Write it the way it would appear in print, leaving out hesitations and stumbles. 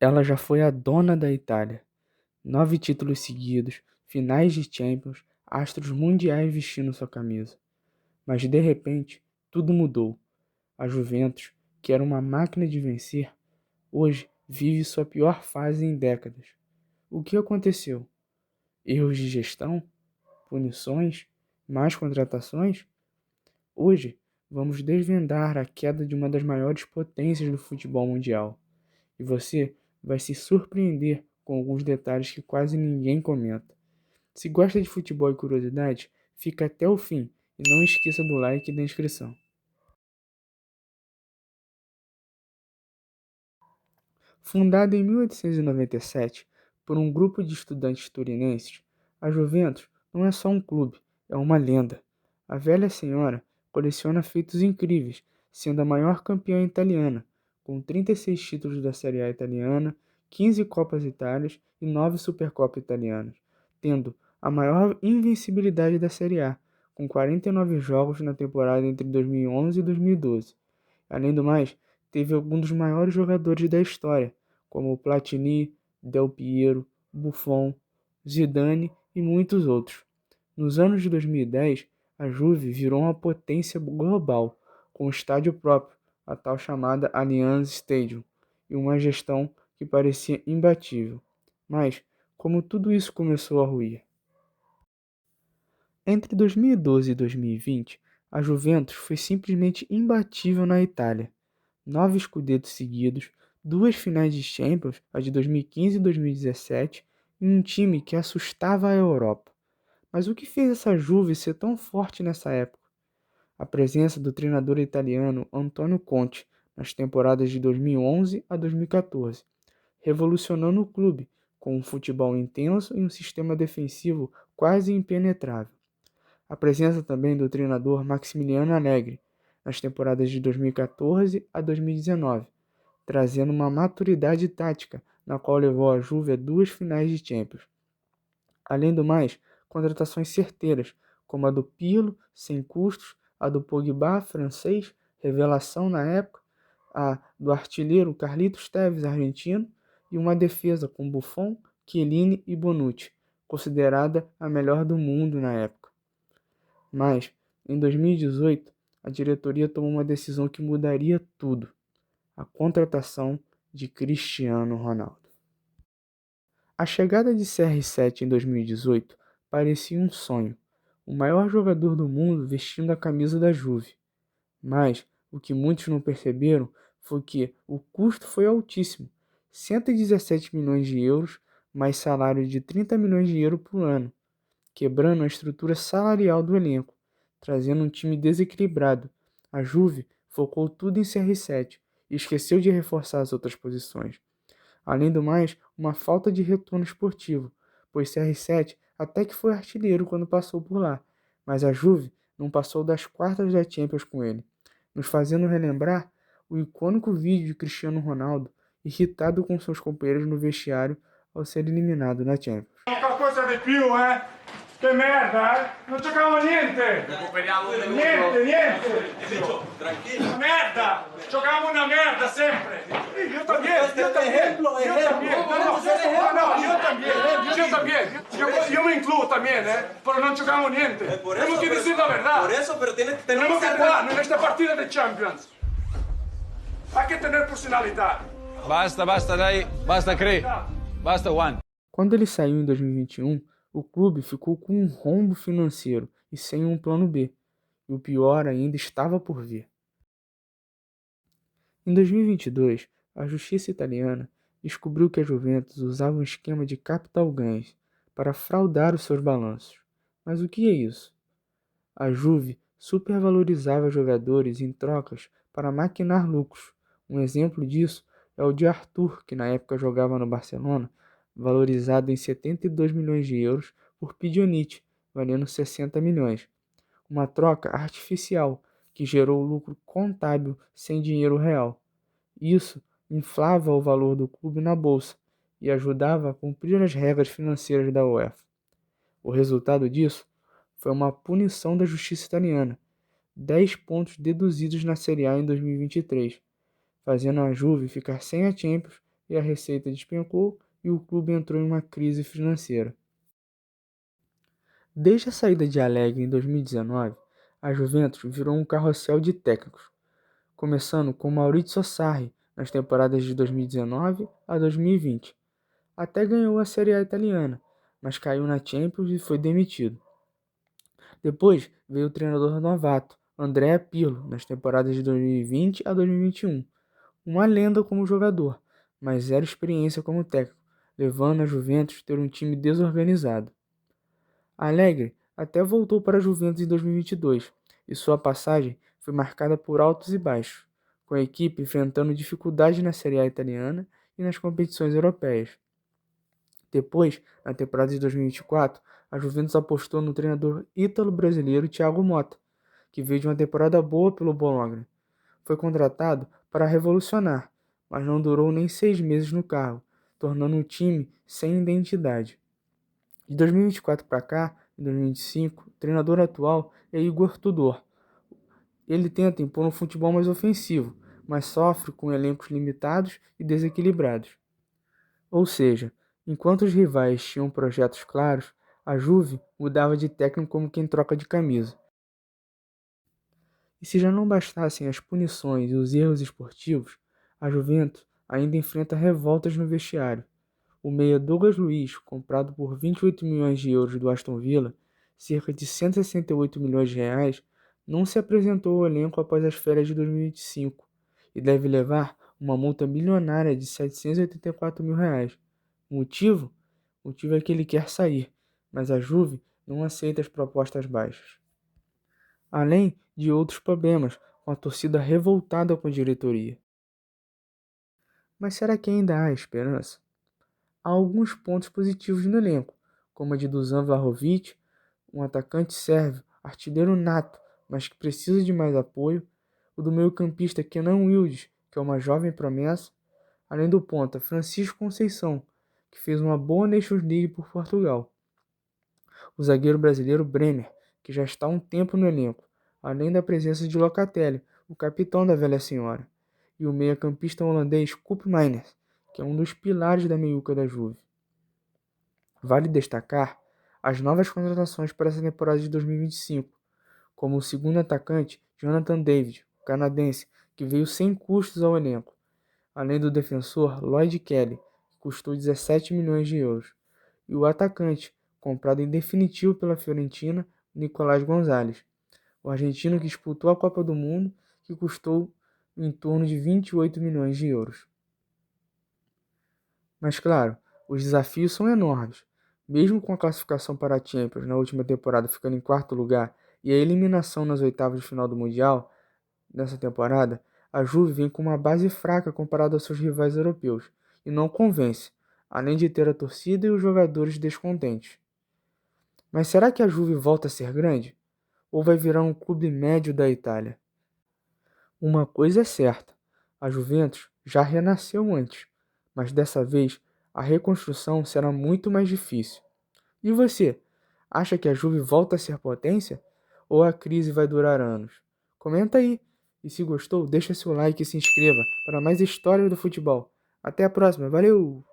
Ela já foi a dona da Itália. 9 títulos seguidos, finais de Champions, astros mundiais vestindo sua camisa. Mas de repente, tudo mudou. A Juventus, que era uma máquina de vencer, hoje vive sua pior fase em décadas. O que aconteceu? Erros de gestão? Punições? Más contratações? Hoje, vamos desvendar a queda de uma das maiores potências do futebol mundial. E você vai se surpreender com alguns detalhes que quase ninguém comenta. Se gosta de futebol e curiosidade, fica até o fim e não esqueça do like e da inscrição. Fundada em 1897 por um grupo de estudantes turinenses, a Juventus não é só um clube, é uma lenda. A velha senhora coleciona feitos incríveis, sendo a maior campeã italiana, com 36 títulos da Série A italiana, 15 Copas Itálias e 9 Supercopas italianas, tendo a maior invencibilidade da Série A, com 49 jogos na temporada entre 2011 e 2012. Além do mais, teve alguns dos maiores jogadores da história, como Platini, Del Piero, Buffon, Zidane e muitos outros. Nos anos de 2010, a Juve virou uma potência global, com um estádio próprio, a tal chamada Allianz Stadium, e uma gestão que parecia imbatível. Mas, como tudo isso começou a ruir? Entre 2012 e 2020, a Juventus foi simplesmente imbatível na Itália. 9 scudetti seguidos, 2 finais de Champions, a de 2015 e 2017, e um time que assustava a Europa. Mas o que fez essa Juve ser tão forte nessa época? A presença do treinador italiano Antonio Conte nas temporadas de 2011 a 2014, revolucionando o clube com um futebol intenso e um sistema defensivo quase impenetrável. A presença também do treinador Maximiliano Allegri nas temporadas de 2014 a 2019, trazendo uma maturidade tática na qual levou a Juve a 2 finais de Champions. Além do mais, contratações certeiras, como a do Pirlo, sem custos, a do Pogba, francês, revelação na época, a do artilheiro Carlitos Tevez, argentino, e uma defesa com Buffon, Chiellini e Bonucci, considerada a melhor do mundo na época. Mas, em 2018, a diretoria tomou uma decisão que mudaria tudo: a contratação de Cristiano Ronaldo. A chegada de CR7 em 2018 parecia um sonho, o maior jogador do mundo vestindo a camisa da Juve. Mas o que muitos não perceberam foi que o custo foi altíssimo: 117 milhões de euros, mais salário de 30 milhões de euros por ano, quebrando a estrutura salarial do elenco, trazendo um time desequilibrado. A Juve focou tudo em CR7 e esqueceu de reforçar as outras posições. Além do mais, uma falta de retorno esportivo, pois CR7 até que foi artilheiro quando passou por lá, mas a Juve não passou das quartas da Champions com ele, nos fazendo relembrar o icônico vídeo de Cristiano Ronaldo irritado com seus companheiros no vestiário ao ser eliminado na Champions. Qualcosa di più, eh? Che merda, eh? Non giocavamo niente! Niente! Tranquillo! Merda! Giocavamo una merda sempre! Io también! Yo me incluyo también, pero no jugamos niente. Tenemos que decir la verdad. Por eso, pero tenemos que jugar en esta partida de Champions. Hay que tener personalidad. Basta, dai. Basta, Cri. Basta, Juan. Quando ele saiu em 2021, o clube ficou com um rombo financeiro e sem um plano B, e o pior ainda estava por vir. Em 2022, a justiça italiana descobriu que a Juventus usava um esquema de capital gains para fraudar os seus balanços. Mas o que é isso? A Juve supervalorizava jogadores em trocas para maquinar lucros. Um exemplo disso é o de Arthur, que na época jogava no Barcelona, valorizado em 72 milhões de euros por Pjanic, valendo 60 milhões. Uma troca artificial que gerou lucro contábil sem dinheiro real. Isso inflava o valor do clube na bolsa e ajudava a cumprir as regras financeiras da UEFA. O resultado disso foi uma punição da justiça italiana, 10 pontos deduzidos na Série A em 2023, fazendo a Juve ficar sem a Champions e a receita despencou e o clube entrou em uma crise financeira. Desde a saída de Allegri em 2019, a Juventus virou um carrossel de técnicos, começando com Maurizio Sarri nas temporadas de 2019 a 2020. Até ganhou a Série A italiana, mas caiu na Champions e foi demitido. Depois veio o treinador novato, Andrea Pirlo, nas temporadas de 2020 a 2021. Uma lenda como jogador, mas zero experiência como técnico, levando a Juventus a ter um time desorganizado. Allegri até voltou para a Juventus em 2022, e sua passagem foi marcada por altos e baixos, com a equipe enfrentando dificuldades na Série A italiana e nas competições europeias. Depois, na temporada de 2024, a Juventus apostou no treinador ítalo-brasileiro Thiago Motta, que veio de uma temporada boa pelo Bologna. Foi contratado para revolucionar, mas não durou nem 6 meses no cargo, tornando o time sem identidade. De 2024 para cá, em 2025, o treinador atual é Igor Tudor. Ele tenta impor um futebol mais ofensivo, mas sofre com elencos limitados e desequilibrados. Ou seja, enquanto os rivais tinham projetos claros, a Juve mudava de técnico como quem troca de camisa. E se já não bastassem as punições e os erros esportivos, a Juventus ainda enfrenta revoltas no vestiário. O meia Douglas Luiz, comprado por 28 milhões de euros do Aston Villa, cerca de 168 milhões de reais, não se apresentou ao elenco após as férias de 2025 e deve levar uma multa milionária de 784 mil reais. O motivo? O motivo é que ele quer sair, mas a Juve não aceita as propostas baixas. Além de outros problemas, com a torcida revoltada com a diretoria. Mas será que ainda há esperança? Há alguns pontos positivos no elenco, como a de Dusan Vlahovic, um atacante sérvio, artilheiro nato, mas que precisa de mais apoio, o do meio-campista Kenan Yildiz, que é uma jovem promessa, além do ponta Francisco Conceição, que fez uma boa Nations League por Portugal. O zagueiro brasileiro Bremer, que já está há um tempo no elenco, além da presença de Locatelli, o capitão da velha senhora, e o meia-campista holandês Koopmeiners, que é um dos pilares da meiuca da Juve. Vale destacar as novas contratações para essa temporada de 2025, como o segundo atacante Jonathan David, o canadense, que veio sem custos ao elenco, além do defensor Lloyd Kelly, que custou 17 milhões de euros, e o atacante, comprado em definitivo pela Fiorentina, Nicolás Gonzalez, o argentino que disputou a Copa do Mundo, que custou em torno de 28 milhões de euros. Mas claro, os desafios são enormes. Mesmo com a classificação para a Champions na última temporada ficando em quarto lugar e a eliminação nas oitavas de final do Mundial nessa temporada, a Juve vem com uma base fraca comparada aos seus rivais europeus e não convence, além de ter a torcida e os jogadores descontentes. Mas será que a Juve volta a ser grande? Ou vai virar um clube médio da Itália? Uma coisa é certa, a Juventus já renasceu antes, mas dessa vez a reconstrução será muito mais difícil. E você, acha que a Juve volta a ser potência? Ou a crise vai durar anos? Comenta aí! E se gostou, deixa seu like e se inscreva para mais histórias do futebol. Até a próxima, valeu!